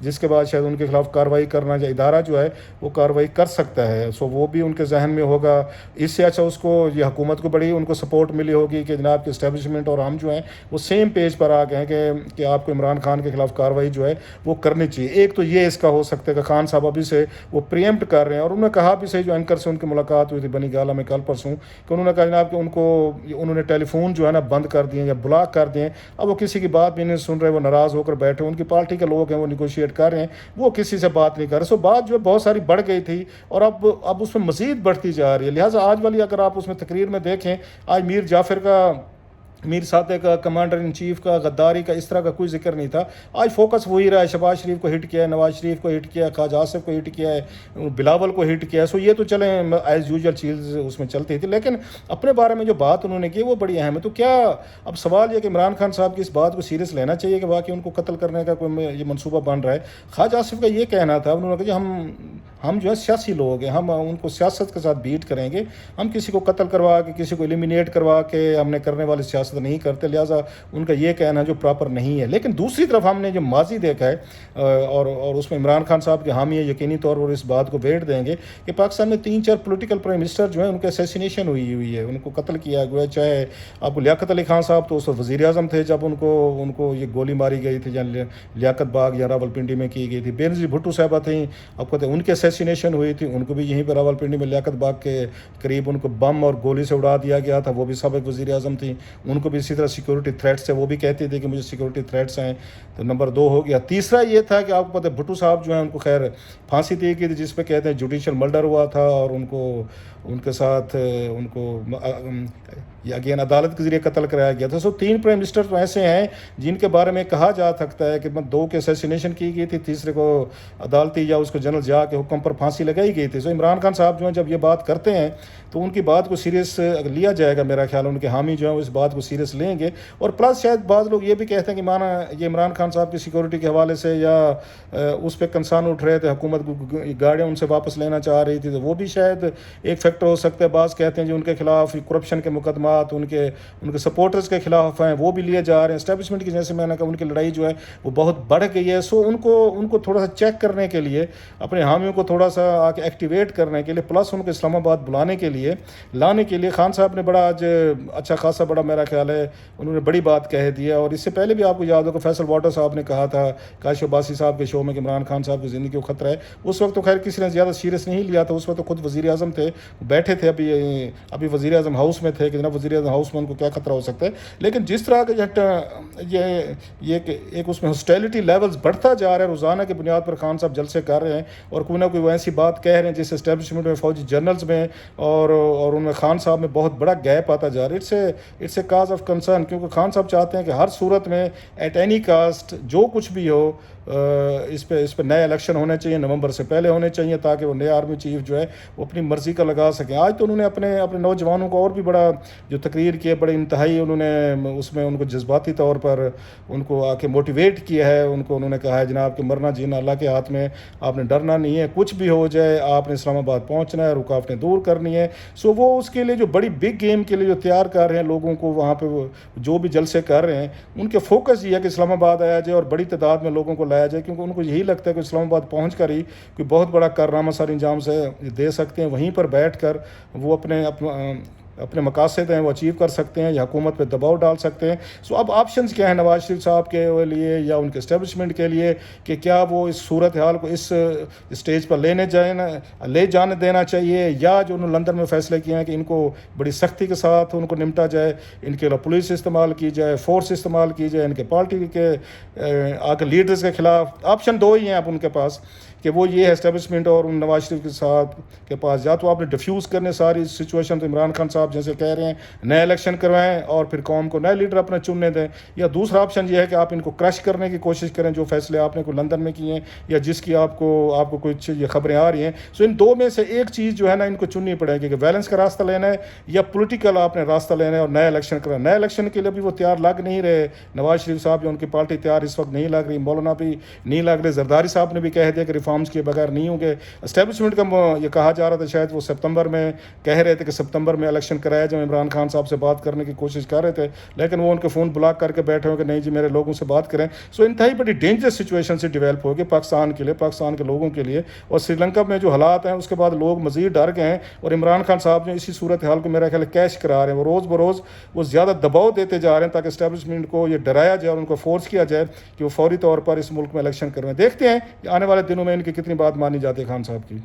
جس کے بعد شاید ان کے خلاف کارروائی کرنا یا ادارہ جو ہے وہ کارروائی کر سکتا ہے. سو وہ بھی ان کے ذہن میں ہوگا. اس سے اچھا اس کو یہ حکومت کو بڑی ان کو سپورٹ ملی ہوگی کہ جناب کہ اسٹیبلشمنٹ اور ہم جو ہیں وہ سیم پیج پر آ گئے ہیں کہ آپ کو عمران خان کے خلاف کارروائی جو ہے وہ کرنی چاہیے. ایک تو یہ اس کا ہو سکتا ہے کہ خان صاحب ابھی سے وہ پریمپٹ کر رہے ہیں, اور انہوں نے کہا بھی صحیح, جو اینکر سے ان کی ملاقات ہوئی تھی بنی گالہ میں کل پرسوں, کہ انہوں نے کہا جناب کہ انہوں نے ٹیلی فون جو ہے نا بند کر دیے یا بلاک کر دیے. اب وہ کسی کی بات بھی نہیں سن رہے, وہ ناراض ہو کر بیٹھے, ان کی پارٹی کے لوگ ہیں وہ نیگوشیٹ کر رہے ہیں, وہ کسی سے بات نہیں کر رہے. سو بات جو ہے بہت ساری بڑھ گئی تھی اور اب اس میں مزید بڑھتی جا رہی ہے. لہٰذا آج والی اگر آپ اس میں تقریر میں دیکھیں, آج میر جعفر کا, میر ساتھ کا, کمانڈر ان چیف کا, غداری کا, اس طرح کا کوئی ذکر نہیں تھا. آج فوکس وہی رہا ہے, شہباز شریف کو ہٹ کیا ہے, نواز شریف کو ہٹ کیا ہے, خواجہ آصف کو ہٹ کیا ہے, بلاول کو ہٹ کیا ہے. سو یہ تو چلیں ایز یوزول چیز اس میں چلتی تھی, لیکن اپنے بارے میں جو بات انہوں نے کی وہ بڑی اہم ہے. تو کیا اب سوال یہ کہ عمران خان صاحب کی اس بات کو سیریس لینا چاہیے کہ واقعی ان کو قتل کرنے کا کوئی یہ منصوبہ بن رہا ہے. خواجہ آصف کا یہ کہنا تھا, انہوں نے کہا کہ ہم جو ہے سیاسی لوگ ہیں, ہم ان کو سیاست کے ساتھ بیٹ کریں گے, ہم کسی کو قتل کروا کے کسی کو ایلیمینیٹ کروا کے ہم نے کرنے والی سیاست نہیں کرتے. لہٰذا ان کا یہ کہنا جو پراپر نہیں ہے. لیکن دوسری طرف ہم نے جو ماضی دیکھا ہے اور اس میں عمران خان صاحب کے حامی یقینی طور پر اس بات کو ویٹ دیں گے کہ پاکستان میں 3-4 پولیٹیکل پرائم منسٹر جو ہیں ان کے اسیسینیشن ہوئی ہے, ان کو قتل کیا گیا ہے. چاہے آپ کو لیاقت علی خان صاحب تو اس وقت وزیر اعظم تھے جب ان کو یہ گولی ماری گئی تھی, یا لیاقت باغ یا راولپنڈی میں کی گئی تھی. بینظیر بھٹو صاحبہ تھیں, آپ کو ان کے اسیسینیشن ہوئی تھی, ان کو بھی یہیں پہ راولپنڈی میں لیاقت باغ کے قریب ان کو بم اور گولی سے اڑا دیا گیا تھا. وہ بھی سابق وزیر اعظم تھیں, ان کو بھی اسی طرح سیکورٹی تھریٹس ہے, وہ بھی کہتے تھے کہ مجھے سیکورٹی تھریٹس ہیں. تو نمبر 2 ہو گیا. تیسرا یہ تھا کہ آپ کو پتہ ہے بھٹو صاحب جو ہیں ان کو خیر پھانسی دی گئی تھی جس پہ کہتے ہیں جوڈیشل مرڈر ہوا تھا, اور ان کے ساتھ ان کو اگین عدالت کے ذریعے قتل کرایا گیا تھا. سو 3 پرائم منسٹر تو ایسے ہیں جن کے بارے میں کہا جا سکتا ہے کہ 2 کے اسیسینیشن کی گئی تھی, تیسرے کو عدالتی یا اس کو جنرل ضیاء کے حکم پر پھانسی لگائی گئی تھی. سو عمران خان صاحب جو ہیں جب یہ بات کرتے ہیں تو ان کی بات کو سیریس لیا جائے گا. میرا خیال ان کے حامی جو ہیں وہ اس بات کو سیریس لیں گے. اور پلس شاید بعض لوگ یہ بھی کہتے ہیں کہ مانا یہ عمران خان صاحب کی سیکورٹی کے حوالے سے یا اس پہ کنسرن اٹھ رہے تھے, حکومت گاڑیاں ان سے واپس لینا چاہ رہی تھی, تو وہ بھی شاید ایک فیکٹر ہو سکتا ہے. بعض کہتے ہیں جو ان کے خلاف کرپشن کے مقدمات ان کے سپورٹرز کے خلاف ہیں وہ بھی لیے جا رہے ہیں. اسٹیبلشمنٹ کی جیسے میں نے کہا ان کی لڑائی جو ہے وہ بہت بڑھ گئی ہے. سو ان کو تھوڑا سا چیک کرنے کے لیے, اپنے حامیوں کو تھوڑا سا آ کے ایکٹیویٹ کرنے کے لیے, پلس ان کو اسلام آباد بلانے کے لیے لانے کے لیے خان صاحب نے بڑا آج اچھا خاصا بڑا میرا خیال ہے انہوں نے بڑی بات کہہ دیا. اور اس سے پہلے بھی آپ کو یاد ہوگا فیصل واٹر صاحب نے کہا تھا کاشف عباسی صاحب کے شو میں کہ عمران خان صاحب کی زندگی کو خطرہ ہے. اس وقت تو خیر کسی نے زیادہ سیریس نہیں لیا تھا, اس وقت تو خود وزیر اعظم تھے, بیٹھے تھے, ابھی وزیر اعظم ہاؤس میں تھے کہ جناب وزیر اعظم ہاؤس میں ان کو کیا خطرہ ہو سکتا ہے. لیکن جس طرح کا یہ کہ ایک اس میں ہاسٹیلٹی لیولز بڑھتا جا رہا ہے روزانہ کی بنیاد پر خان صاحب جلسے کر رہے ہیں اور کوئی نہ کوئی وہ ایسی بات کہہ رہے ہیں جس اسٹیبلشمنٹ میں فوجی جنرلز میں اور ان میں خان صاحب میں بہت بڑا گیپ آتا جا رہا ہے. It's a cause of concern, کیونکہ خان صاحب چاہتے ہیں کہ ہر صورت میں ایٹ اینی کاسٹ جو کچھ بھی ہو اس پہ نئے الیکشن ہونے چاہیے, نومبر سے پہلے ہونے چاہیے تاکہ وہ نئے آرمی چیف جو ہے وہ اپنی مرضی کا لگا سکیں. آج تو انہوں نے اپنے نوجوانوں کو اور بھی بڑا جو تقریر کی ہے, بڑے انتہائی انہوں نے اس میں ان کو جذباتی طور پر ان کو آ کے موٹیویٹ کیا ہے. انہوں نے کہا ہے جناب کہ مرنا جینا اللہ کے ہاتھ میں, آپ نے ڈرنا نہیں ہے, کچھ بھی ہو جائے آپ نے اسلام آباد پہنچنا ہے, رکاوٹیں دور کرنی ہے. سو وہ اس کے لیے جو بڑی بگ گیم کے لیے جو تیار کر رہے ہیں لوگوں کو وہاں پہ جو بھی جلسے کر رہے ہیں, ان کے فوکس یہ ہے کہ اسلام آباد آیا جائے اور بڑی تعداد میں لوگوں کو لایا جائے, کیونکہ ان کو یہی لگتا ہے کہ اسلام آباد پہنچ کر ہی کوئی بہت بڑا کارنامہ سر انجام سے دے سکتے ہیں. وہیں پر بیٹھ کر وہ اپنے مقاصد ہیں وہ اچیو کر سکتے ہیں یا حکومت پہ دباؤ ڈال سکتے ہیں. سو اب آپشنز کیا ہیں نواز شریف صاحب کے لیے یا ان کے اسٹیبلشمنٹ کے لیے کہ کیا وہ اس صورتحال کو اس اسٹیج پر لے جانے دینا چاہیے, یا جو انہوں نے لندن میں فیصلے کیے ہیں کہ ان کو بڑی سختی کے ساتھ ان کو نمٹا جائے, ان کے پولیس استعمال کی جائے, فورس استعمال کی جائے, ان کے پارٹی کے آگے لیڈرز کے خلاف. آپشن 2 ہی ہیں اب ان کے پاس کہ وہ یہ ہے اسٹیبلشمنٹ اور ان نواز شریف کے ساتھ کے پاس, یا تو آپ نے ڈیفیوز کرنے ساری سچویشن, تو عمران خان صاحب جیسے کہہ رہے ہیں نئے الیکشن کروائیں اور پھر قوم کو نئے لیڈر اپنے چننے دیں, یا دوسرا آپشن یہ ہے کہ آپ ان کو کرش کرنے کی کوشش کریں جو فیصلے آپ نے کوئی لندن میں کیے ہیں یا جس کی آپ کو کچھ یہ خبریں آ رہی ہیں. سو ان 2 میں سے ایک چیز جو ہے نا ان کو چننی پڑے گی کہ ویلنس کا راستہ لینا ہے یا پولیٹیکل آپ نے راستہ لینا ہے اور نئے الیکشن کرنا. نئے الیکشن کے لیے بھی وہ تیار لگ نہیں رہے نواز شریف صاحب, جو ان کی پارٹی تیار اس وقت نہیں لگ رہی, مولانا بھی نہیں لگ رہے, زرداری صاحب نے بھی کہہ دیا کہ ریفارمز کے بغیر نہیں ہوں گے. اسٹیبلشمنٹ کا یہ کہا جا رہا تھا شاید وہ سپتمبر میں کہہ رہے تھے کہ سپتمبر میں الیکشن کرایا جب عمران خان صاحب سے بات کرنے کی کوشش کر رہے تھے, لیکن وہ ان کے فون بلاک کر کے بیٹھے ہو کہ نہیں جی میرے لوگوں سے بات کریں. سو انتہائی بڑی ڈینجرس سچویشن سے ڈیولپ ہوگی پاکستان کے لیے, پاکستان کے لوگوں کے لیے. اور سری لنکا میں جو حالات ہیں اس کے بعد لوگ مزید ڈر گئے ہیں, اور عمران خان صاحب جو اسی صورتحال کو میرا خیال ہے کیش کرا رہے ہیں. وہ روز بروز وہ زیادہ دباؤ دیتے جا رہے ہیں تاکہ اسٹیبلشمنٹ کو یہ ڈرایا جائے اور ان کو فورس کیا جائے کہ وہ فوری طور پر اس ملک میں الیکشن کروائیں. دیکھتے ہیں کہ آنے والے دنوں میں ان کی کتنی بات مانی جاتی ہے خان صاحب کی.